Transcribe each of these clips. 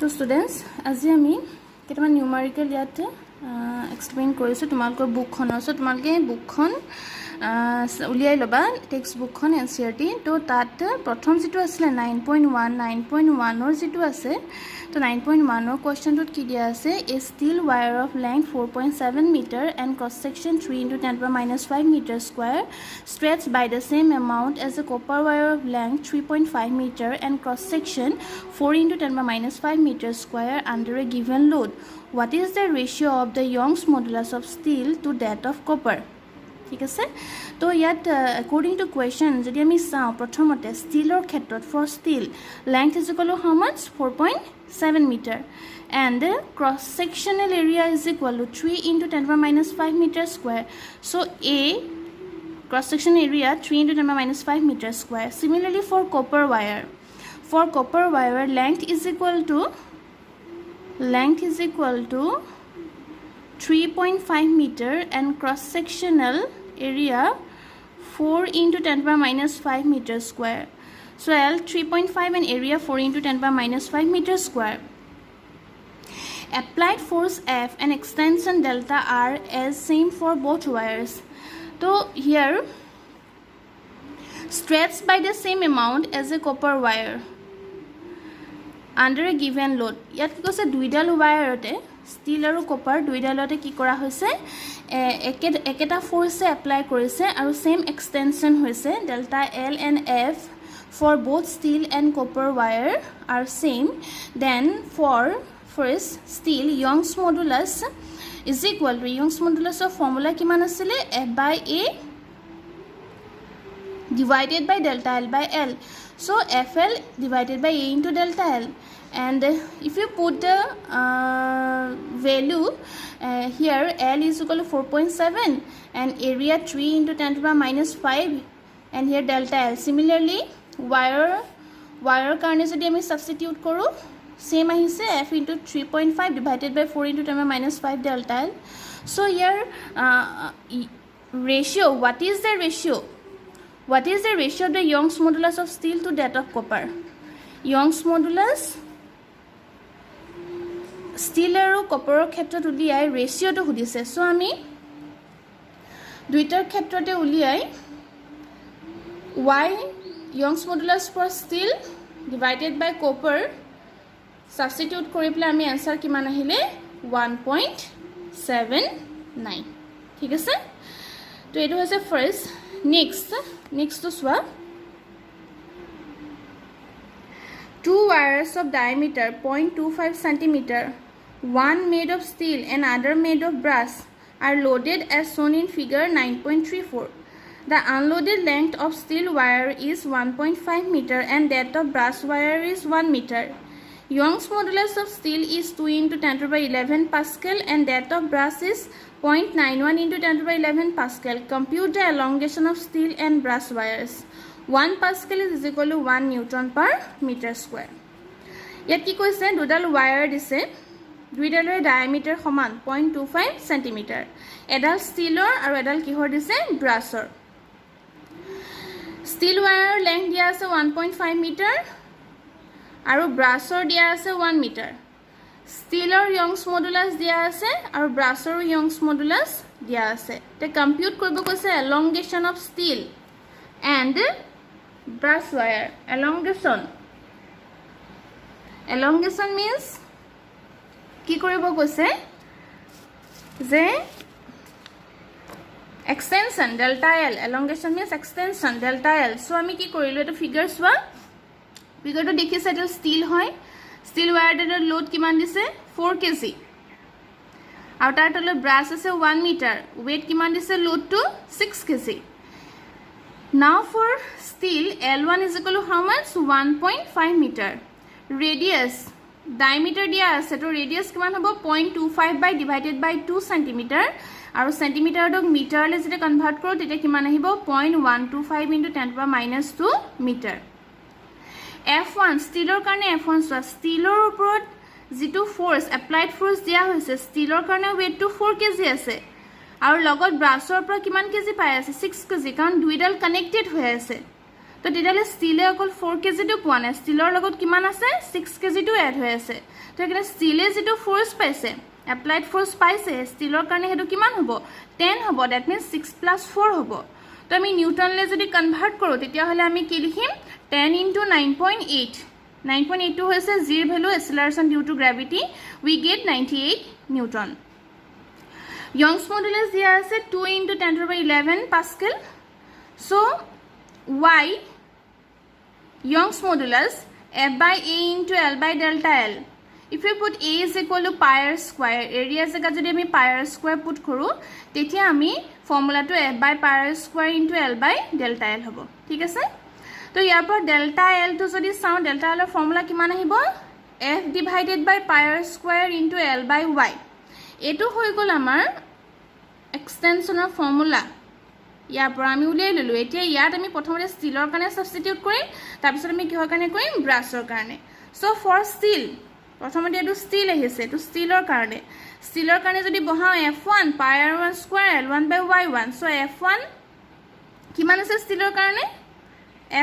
तो स्टूडेंट्स আজি আমি কেইটামান নিউমাৰিকেল ইয়াতে এক্সপ্লেইন কৰিছোঁ তোমালোকৰ বুকখনৰ সো তোমালোকে বুকখন উলিয়াই ল'বা টেক্সট বুকখন এনসিআৰটি তো তাত প্ৰথম যেটো আছিল 9.1 ৰ যেটো আছে তো 9.1 ৰ কোৱেশ্চনটোত কি দিয়া আছে a steel wire of length 4.7 metre and cross section 3 * 10⁻5 metre square stretched by the same amount as a copper wire of length 3.5 meter and cross section 4 * 10⁻5 meter square under a given load. What is the ratio of the Young's modulus of steel to that of copper? ঠিক আছে তো ইয়াত according to question যদি আমি চাও প্ৰথমতে ষ্টিলৰ ক্ষেত্ৰত for steel length is equal to how much 4.7 meter and cross sectional area is equal to 3 * 10⁻5 meter square. So A cross section area 3 * 10⁻5 meter square. Similarly for copper wire length is equal to 3.5 meter and cross sectional area 4 * 10⁻5 meter square. So L 3.5 and area 4 * 10⁻5 meter square. Applied force F and extension delta R as same for both wires. So here stretched by the same amount as a copper wire under a given load. ইয়াত কি কৈছে দুইডাল ওয়্যাৰতে still আৰু copper দুইডালতে কি কৰা হৈছে একেটা ফোৰ্সে apply কৰিছে আৰু সেম এক্সটেনশন হৈছে delta L and F for both steel and copper wire are same. Then for first steel Young's modulus is equal to Young's modulus of formula কিমান আছিল F/A divided by delta L by L. So FL divided by A into delta L. And if you put the value here L is equal to 4.7 and area 3 * 10⁻5 and here delta L. Similarly wire karne jodi ami substitute koru same ahise F into 3.5 divided by 4 * 10⁻5 delta L. So here ratio, what is the ratio of the Young's modulus of steel to that of copper? Young's modulus steel আৰু কপাৰৰ ক্ষেত্ৰত উলিয়াই ৰেশিওটো সুধিছে so আমি দুইটাৰ ক্ষেত্ৰতে উলিয়াই y Young's modulus for steel divided by copper substitute কৰি পেলাই আমি आंसर কিমান আহিলে 1.79 ঠিক আছে তো এটো হৈছে first next to swap 2 wires of diameter 0.25 cm, one made of steel and other made of brass, are loaded as shown in figure 9.34. The unloaded length of steel wire is 1.5 meter and that of brass wire is 1 meter. Young's modulus of steel is 2 * 10⁻11 Pascal and that of brass is 0.91 * 10⁻11 Pascal. Compute the elongation of steel and brass wires. 1 Pascal is equal to 1 Newton per meter square. ইয়াত কি কৈছে দুডাল where দিছে দুইডালৰ ডায়ামিটাৰ সমান 0.25 cm. এডাল ষ্টিলৰ আৰু এডাল কিহৰ দিছে ব্ৰাছৰ. ষ্টিল ওয়্যাৰৰ লেংথ দিয়া আছে 1.5 মিটাৰ আৰু ব্ৰাছৰ দিয়া আছে 1 মিটাৰ. ষ্টিলৰ Young's modulus দিয়া আছে আৰু ব্ৰাছৰ Young's modulus দিয়া আছে. তে কম্পিউট কৰিব কৈছে elongation of steel and brass wire. Elongation means কি কৰিব কৈছে যে extension delta L. Elongation means extension delta L. So আমি কি কৰিলো এটা ফিগাৰ চোৱা ফিগাৰটো দেখিছে এটা ষ্টিল হয় ষ্টিল ওয়্যাৰটোৰ লোড কিমান দিছে 4 kg আৰু তাৰ তলত ব্ৰাছ আছে 1 মিটাৰ weight কিমান দিছে লোডটো 6 kg. Now for steel L1 is equal to how much 1.5 meter. Radius diameter dia ase to radius kiman hobo 0.25 by divided by 2 cm aru centimeter dok meter le jete convert koro tete kiman ahibo 0.125 * 10⁻2 meter. F1 steelor karone F1 so steelor uporot jitu force applied force dia hoise steelor karone weight to 4 kg ase আৰু লগত ব্ৰাছৰ পৰা কিমান KG পাই আছে 6 KG কাৰণ দুইডাল connected হৈ আছে তো তেতিয়াহ'লে ষ্টীলে অকল 4 কেজিটো পোৱা নাই, ষ্টীলৰ লগত কিমান আছে 6 কেজিটো এড হৈ আছে। তো সেইকাৰণে ষ্টীলে যিটো ফ'ৰ্চ পাইছে, এপ্লাইড ফ'ৰ্চ পাইছে ষ্টীলৰ কাৰণে, সেইটো কিমান হ'ব 10 হ'ব। ডেট মিনছ 6 + 4 হ'ব। তো আমি নিউটনলৈ যদি কনভাৰ্ট কৰোঁ তেতিয়াহ'লে আমি কি লিখিম 10 × 9.8। 9.8টো হৈছে জিৰ value, acceleration due to gravity, we get 98 newton. Young's modulus দিয়া আছে 2 × 10⁻11 pascal. So' y Young's modulus F/A × L/delta L. If we put A is equal to pi r square, area জেগাত যদি আমি pi r square put কৰোঁ তেতিয়া আমি ফৰ্মুলাটো F/pi r square × L/delta L হ'ব। ঠিক আছে, তো ইয়াৰ পৰা ডেল্টা এলটো যদি চাওঁ, ডেল্টা এলৰ ফৰ্মুলা কিমান আহিব F / pi r square × L/y। এইটো হৈ গ'ল আমাৰ এক্সটেনশ্যনৰ ফৰ্মুলা। ইয়াৰ পৰা আমি উলিয়াই ল'লো। এতিয়া ইয়াত আমি প্ৰথমতে ষ্টীলৰ কাৰণে সাবস্টিটিউট কৰিম, তাৰপিছত আমি কিহৰ কাৰণে কৰিম ব্ৰাছৰ কাৰণে। চ' ফৰ ষ্টীল প্ৰথমতে এইটো ষ্টীল আহিছে, এইটো ষ্টীলৰ কাৰণে। ষ্টীলৰ কাৰণে যদি বহাওঁ F1 pi r1 square L1/y1। চ' F1 কিমান আছে ষ্টীলৰ কাৰণে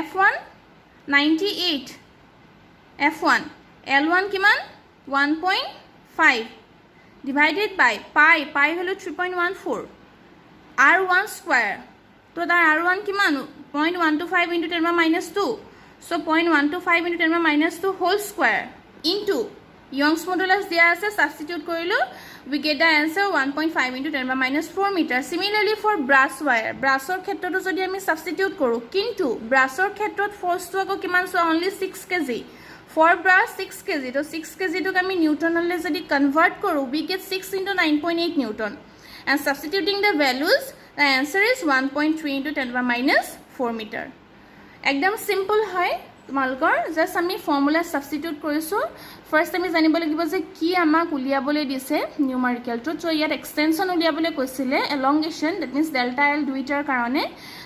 F1 98 F1, L1 কিমান 1.5 divided by pi value 3.14 R1 square। তো তাৰ R1 কিমান 0.125 × 10⁻²। So' 0.125 × 10⁻² whole square into Young's modulus দিয়া আছে, সাবস্টিটিউট কৰিলোঁ, we get the answer 1.5 × 10⁻4 metre. Similarly for brass wire, ব্ৰাছৰ ক্ষেত্ৰতো যদি আমি সাবস্টিটিউট কৰোঁ, কিন্তু ব্ৰাছৰ ক্ষেত্ৰত ফ'ৰ্চটো আকৌ কিমান চোৱা only 6 KG. For brass 6 KG, তো 6 কেজিটোক আমি নিউটনলৈ যদি কনভাৰ্ট কৰোঁ, we get 6 × 9.8 newton. And substituting the values, the answer is 1.3 × 10⁻4 meter. একদম সিম্পল হয় তোমালোকৰ, জাষ্ট আমি ফৰ্মুলা সাবস্টিটিউট কৰিছোঁ। ফাৰ্ষ্ট আমি জানিব লাগিব যে কি আমাক উলিয়াবলৈ দিছে নিউমাৰিকেলটো। চ' ইয়াত এক্সটেনশ্যন উলিয়াবলৈ কৈছিলে, এলংগেশ্যন, ডেট মিনছ ডেল্টা এল দুইটাৰ কাৰণে।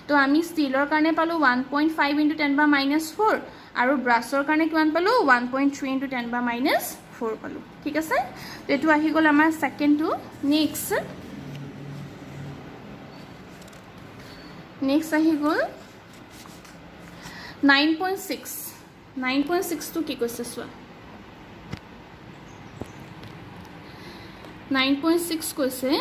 তো আমি ষ্টীলৰ কাৰণে পালোঁ 1.5 × 10⁻4 আৰু ব্ৰাছৰ কাৰণে কিমান পালোঁ 1.3 × 10⁻4 পালোঁ। ঠিক আছে, তো এইটো আহি গ'ল আমাৰ ছেকেণ্ডটো। নেক্সট আহি গ'ল 9.6। 9.6টো কি কৈছে চোৱা, 9.6 কৈছে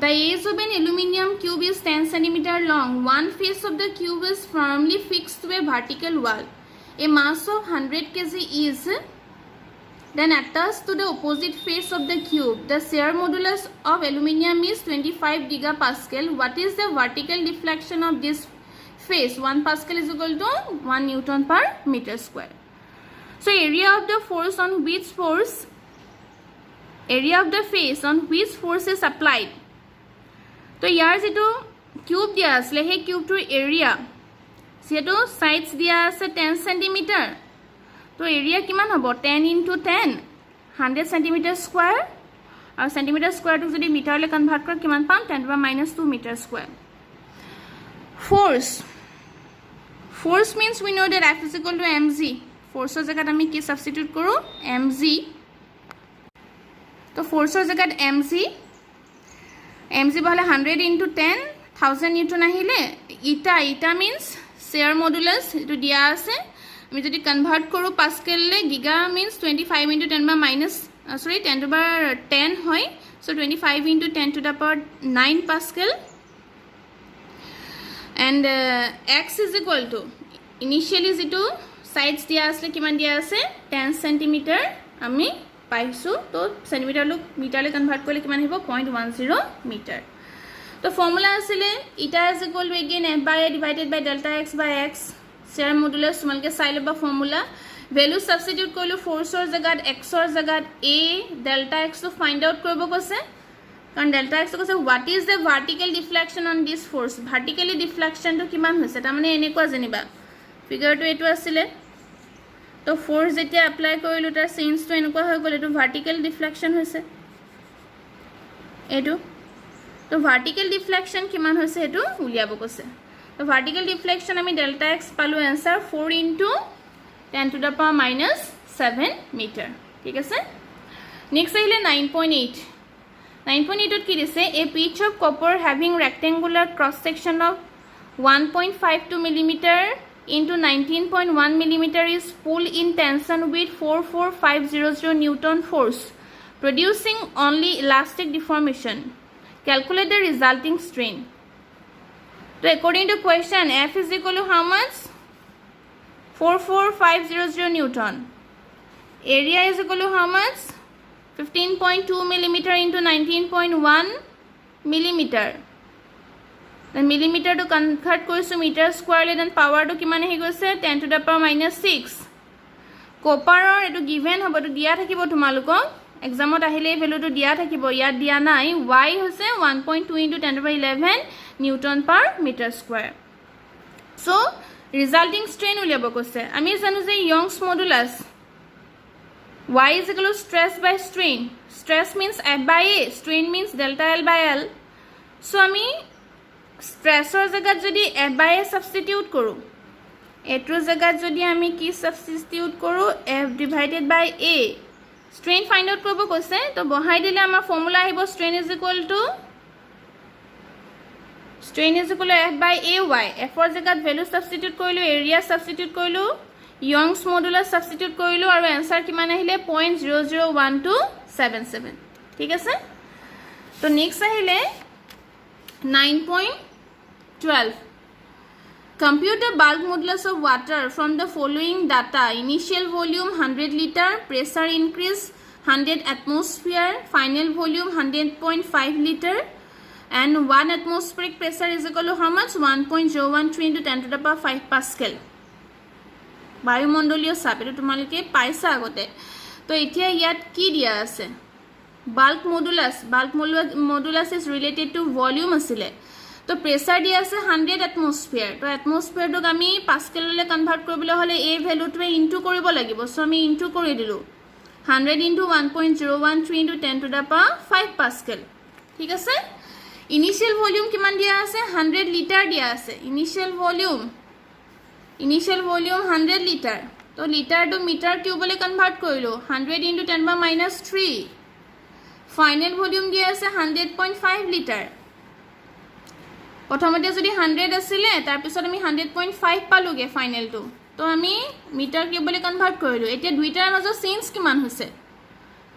the edge of an aluminum cube is 10 cm long. One face of the cube is firmly fixed to a vertical wall. A mass of 100 kg is then attached to the opposite face of the cube. The shear modulus of aluminum is 25 gigapascal. What is the vertical deflection of this face? 1 pascal is equal to 1 newton per meter square. So area of the force on which force, area of the face on which force is applied. তো ইয়াৰ যেটো cube দিয়া আছে, সেই কিউবটোৰ area যেটো sides দিয়া আছে 10 centimetre. তো area কিমান হ'ব 10 × 10 100 সেন্টিমিটাৰ স্কয়াৰ, আৰু সেন্টিমিটাৰ স্কয়াৰটো যদি মিটাৰলৈ কনভাৰ্ট কৰে কিমান পাম 10⁻² metre square. force means we know that F is equal to mg. forceৰ জায়গাত আমি কি সাবস্টিটিউট কৰোঁ mg। তো forceৰ জায়গাত mg বহলে 100 × 10 1000 নিউটন আহিলে। ইটা মিন্স shear modulus, এইটো দিয়া আছে। আমি যদি কনভার্ট কৰোঁ পাস্কেললৈ, গিগা মিন্স 25 × 10⁻10 হয়। So 25 × 10⁻9 pascal. And x is equal to initially যেটো সাইডস দিয়া আছে কিমান দিয়া আছে 10 সেন্টিমিটাৰ আমি পাইছোঁ। তো সেন্টিমিটাৰলৈ মিটাৰলৈ কনভাৰ্ট কৰিলে কিমান আহিব 0.10 মিটাৰ। তো ফৰ্মুলা আছিলে ইটা is equal to again F/A divided by delta x/x, shear modulus তোমালোকে চাই ল'বা ফৰ্মুলা। ভ্যালু সাবস্টিটিউট কৰিলোঁ, ফ'ৰ্চৰ জায়গাত xৰ জায়গাত a ডেল্টা x টো ফাইন্ড আউট কৰিব কৈছে, কাৰণ ডেল্টা x কৈছে what is the vertical deflection on this force. Vertically ডিফ্লেকশ্যনটো কিমান হৈছে, তাৰমানে এনেকুৱা যেনিবা ফিগাৰটো এইটো আছিলে। তো ফ'ৰ্চ যেতিয়া এপ্লাই কৰিলোঁ তাৰ চেঞ্জটো এনেকুৱা হৈ গ'ল, এইটো ভাৰ্টিকেল ডিফ্লেকশ্যন হৈছে এইটো। তো ভাৰ্টিকেল ডিফ্লেকশ্যন কিমান হৈছে সেইটো উলিয়াব কৈছে। তো ভাৰ্টিকেল ডিফ্লেকশ্যন আমি ডেল্টা x পালোঁ এনচাৰ 4 × 10⁻7 মিটাৰ। ঠিক আছে, নেক্সট আহিলে 9.8। 9.8ত কি দিছে, a piece of copper having rectangular cross section of 1.52 millimeter into 19.1 millimeter is pulled in tension with 44500 Newton force, producing only elastic deformation. Calculate the resulting strain. So according to question, F is equal to how much? 44500 Newton. Area is equal to how much? 15.2 millimeter into 19.1 millimeter. Then millimeter to convert koisu meter square, then power to kimane hi goise 10 to the power minus 6. Copper or etu given hobo to dia thakibo tumalukok exam ot ahile value to dia thakibo yat dia nai. Y hoise 1.2 into 10 to the power 11 Newton per meter square. So resulting strain uliabo koise ami janu je Young's modulus. Y is equal to stress by strain. Stress means F by A, strain means delta L by L. So ami stressor jagat jodi F by A substitute koru, etro jagat jodi ami ki substitute koru F divided by A. Strain find out kobo koise to bohai dile amar formula ahibo strain is equal to F by AY. F or jagat value substitute korilu, area substitute korilu, Young's modulus substitute korilu aru answer kiman ahile 0.001277. ঠিক আছে তো next আহিলে 9.12. Compute the bulk modulus of water from the following data: initial volume 100 liter, pressure increase 100 atmosphere, final volume 100.5 liter, and 1 atmospheric pressure is equal to how much? 1.013 into 10 to the power 5 Pascal. বায়ুমণ্ডলীয় চাপ এটা তোমালোকে পাইছা আগতে তো এতিয়া ইয়াত কি দিয়া আছে bulk modulus is related to volume asile to pressure dia ase 100 atmosphere to atmosphere dok ami pascal le convert koribole hole a value to into koribo lagibo so ami into kori dilu 100 into 1.013 into 10 to the power 5 Pascal. ঠিক আছে initial volume kiman dia ase 100 liter dia ase initial volume 100 liter to liter to meter cube le convert korilu 100 into 10 power minus 3. Final volume dia ase 100.5 liter. প্রথমতে যদি 100 আসিলে তার পিছত আমি 100.5 পালুগে final two তো আমি metre কিউবলে convert কৰিলো এতিয়া দুইটাৰ মাজত চেঞ্জ কিমান হৈছে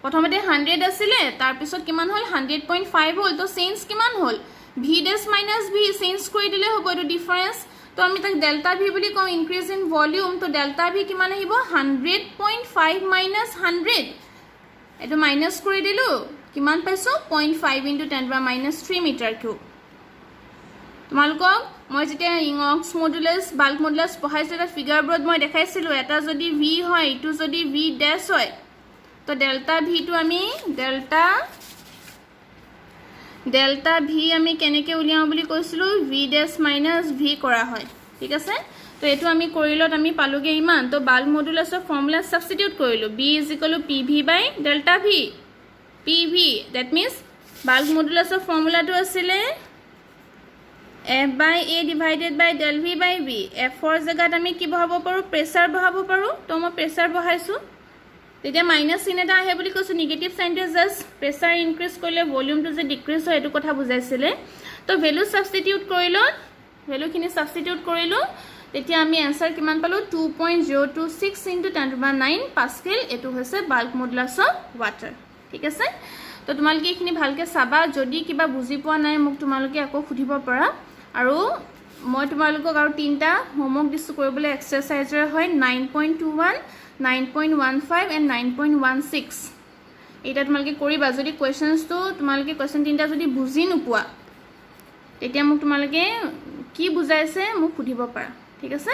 প্ৰথমতে 100 আসিলে তার পিছত কিমান হল 100.5 হল তো চেঞ্জ কিমান হল v dash minus v change কৰি দিলে হ'ব এটো ডিফারেন্স তো আমি তাক ডেল্টা v বুলি কম ইনক্রিজ ইন ভলিউম তো ডেল্টা v কিমান আহিব 100.5 minus 100 এটো মাইনাস কৰি দিলো কিমান পাইছো 0.5 into 10 power minus 3 meter cube. তোমালোকক মই যেতিয়া Young's modulus bulk modulus পঢ়াইছো এটা ফিগাৰ বোৰ্ড মই দেখাইছিলো এটা যদি v হয় ইটো যদি v dash হয় তো ডেল্টা v টু আমি ডেল্টা v আমি কেনেকে উলিয়াও বুলি কৈছিলো v dash minus v কৰা হয় ঠিক আছে তো এটো আমি কৰিলত আমি পালুগে ইমান তো bulk modulus of formula substitute কৰিলো b = pv by delta v. PV, that means bulk modulus of formula to asile F by A divided by del V by V. F for jagat ami ki bahabo paru pressure bahabo paru to mo pressure bahaisu তেতিয়া minus চিন এটা আহে বুলি কৈছো negative সাইনটো just প্ৰেসাৰ increase কৰিলে ভলিউমটো যে decrease হয় এটো কথা বুজাইছিলে তো ভ্যালু সাবস্টিটিউট কৰিলো ভ্যালু খিনি সাবস্টিটিউট কৰিলো তেতিয়া আমি आंसर কিমান পালো 2.026 into 10 to the power 9 Pascal এটো হৈছে bulk modulus of water. ঠিক আছে তো তোমালকে এখিনি ভালকে চাবা যদি কিবা বুজি পোৱা নাই মোক তোমালকে আকৌ খুধিব পাৰা আৰু মই তোমালকক আৰু তিনটা হোমৱৰ্ক দিছো কৰিবলৈ এক্সাৰসাইজৰ হয় 9.21 9.15 and 9.16 এটা তোমালকে কৰিবা যদি কোৱেশ্চনস তো তোমালকে কোৱেশ্চন তিনটা যদি বুজি নোপোৱা তেতিয়া মোক তোমালকে কি বুজাইছে মোক খুধিব পাৰা ঠিক আছে